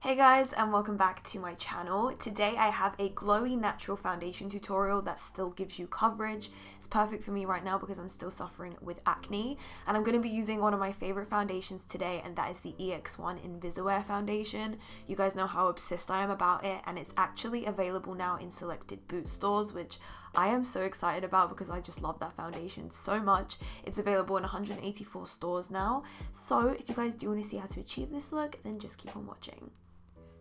Hey guys, and welcome back to my channel. Today I have a glowy natural foundation tutorial that still gives you coverage. It's perfect for me right now because I'm still suffering with acne, and I'm going to be using one of my favorite foundations today, and that is the EX1 Invisiwear foundation. You guys know how obsessed I am about it, and it's actually available now in selected Boots stores, which I am so excited about because I just love that foundation so much. It's available in 184 stores now, so if you guys do want to see how to achieve this look, then just keep on watching.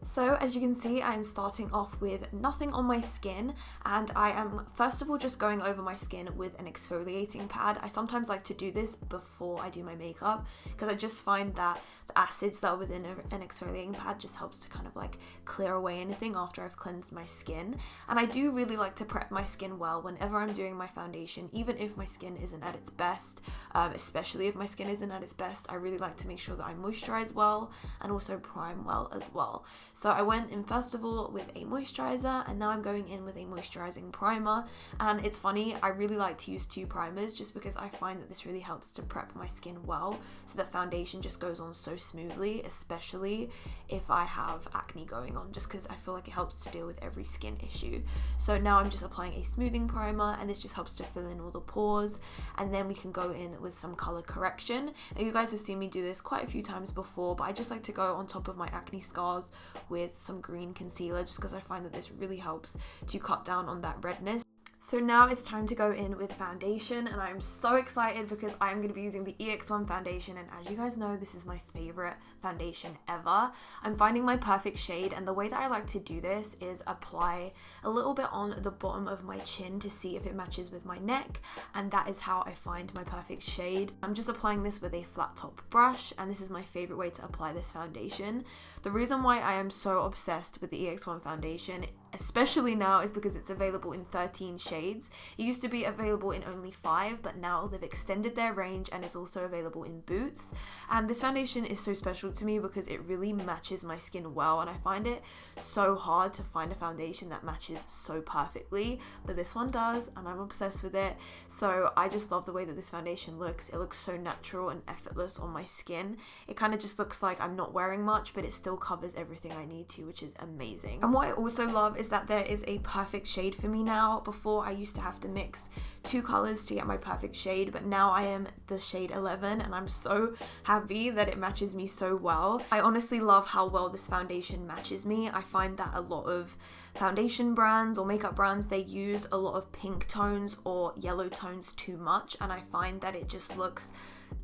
So as you can see, I'm starting off with nothing on my skin, and I am first of all just going over my skin with an exfoliating pad. I sometimes like to do this before I do my makeup because I just find that the acids that are within an exfoliating pad just helps to kind of like clear away anything after I've cleansed my skin. And I do really like to prep my skin well whenever I'm doing my foundation, even if my skin isn't at its best, especially if my skin isn't at its best. I really like to make sure that I moisturize well and also prime well as well. So I went in first of all with a moisturizer, and now I'm going in with a moisturizing primer. And it's funny, I really like to use two primers just because I find that this really helps to prep my skin well so that foundation just goes on so smoothly, especially if I have acne going on, just because I feel like it helps to deal with every skin issue. So now I'm just applying a smoothing primer, and this just helps to fill in all the pores, and then we can go in with some color correction. Now you guys have seen me do this quite a few times before, but I just like to go on top of my acne scars with some green concealer just because I find that this really helps to cut down on that redness. So now it's time to go in with foundation, and I'm so excited because I'm going to be using the EX1 foundation, and as you guys know, this is my favorite foundation ever. I'm finding my perfect shade, and the way that I like to do this is apply a little bit on the bottom of my chin to see if it matches with my neck, and that is how I find my perfect shade. I'm just applying this with a flat top brush, and this is my favorite way to apply this foundation. The reason why I am so obsessed with the EX1 foundation, especially now, is because it's available in 13 shades. It used to be available in only 5, but now they've extended their range and it's also available in Boots. And this foundation is so special to me because it really matches my skin well, and I find it so hard to find a foundation that matches so perfectly, but this one does, and I'm obsessed with it. So I just love the way that this foundation looks. It looks so natural and effortless on my skin. It kind of just looks like I'm not wearing much, but it still covers everything I need to, which is amazing. And what I also love is that there is a perfect shade for me now. Before I used to have to mix 2 colors to get my perfect shade, but now I am the shade 11, and I'm so happy that it matches me so well. I honestly love how well this foundation matches me. I find that a lot of foundation brands or makeup brands, they use a lot of pink tones or yellow tones too much, and I find that it just looks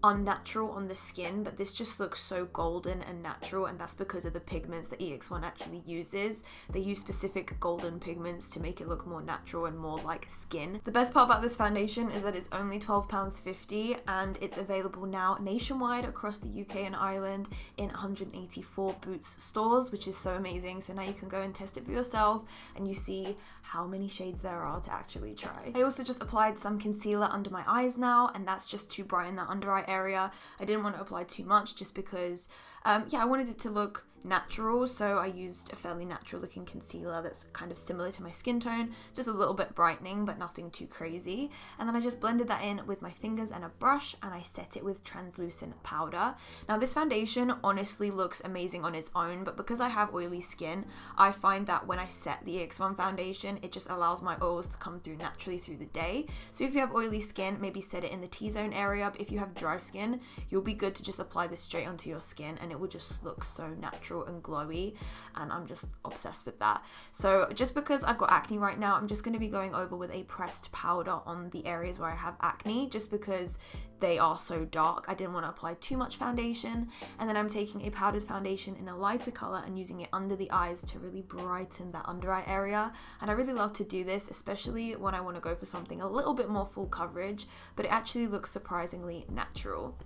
unnatural on the skin, but this just looks so golden and natural, and that's because of the pigments that EX1 actually uses. They use specific golden pigments to make it look more natural and more like skin. The best part about this foundation is that it's only £12.50, and it's available now nationwide across the UK and Ireland in 184 Boots stores, which is so amazing. So now you can go and test it for yourself, and you see how many shades there are to actually try. I also just applied some concealer under my eyes now, and that's just to brighten that under eye area. I didn't want to apply too much just because I wanted it to look natural, so I used a fairly natural looking concealer that's kind of similar to my skin tone, just a little bit brightening but nothing too crazy. And then I just blended that in with my fingers and a brush, and I set it with translucent powder. Now this foundation honestly looks amazing on its own, but because I have oily skin, I find that when I set the EX1 foundation, it just allows my oils to come through naturally through the day. So if you have oily skin, maybe set it in the T-zone area, but if you have dry skin, you'll be good to just apply this straight onto your skin, and it will just look so natural and glowy, and I'm just obsessed with that. So just because I've got acne right now, I'm just going to be going over with a pressed powder on the areas where I have acne, just because they are so dark. I didn't want to apply too much foundation. And then I'm taking a powdered foundation in a lighter color and using it under the eyes to really brighten that under eye area. And I really love to do this, especially when I want to go for something a little bit more full coverage, but it actually looks surprisingly natural.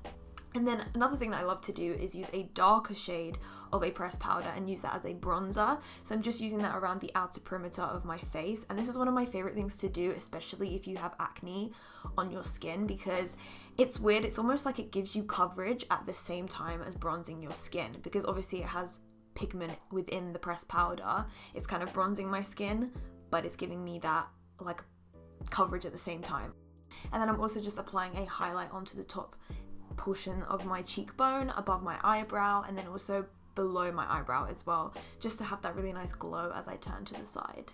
And then another thing that I love to do is use a darker shade of a pressed powder and use that as a bronzer. So I'm just using that around the outer perimeter of my face. And this is one of my favorite things to do, especially if you have acne on your skin, because it's weird. It's almost like it gives you coverage at the same time as bronzing your skin, because obviously it has pigment within the pressed powder. It's kind of bronzing my skin, but it's giving me that like coverage at the same time. And then I'm also just applying a highlight onto the top portion of my cheekbone above my eyebrow, and then also below my eyebrow as well, just to have that really nice glow as I turn to the side.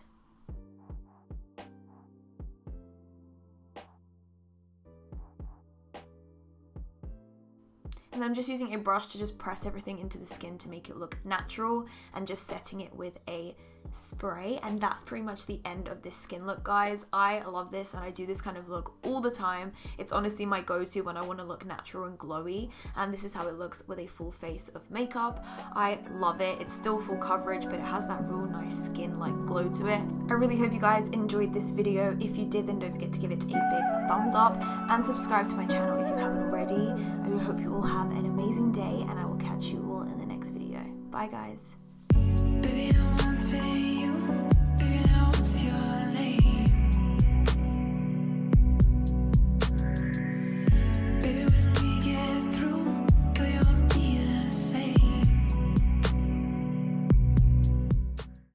And then I'm just using a brush to just press everything into the skin to make it look natural, and just setting it with a spray. And that's pretty much the end of this skin look, guys. I love this, and I do this kind of look all the time. It's honestly my go-to when I want to look natural and glowy, and this is how it looks with a full face of makeup. I love it. It's still full coverage, but it has that real nice skin like glow to it. I really hope you guys enjoyed this video. If you did, then don't forget to give it a big thumbs up and subscribe to my channel if you haven't already. I hope you all have an amazing day, and I will catch you all in the next video. Bye, guys. Baby, I want to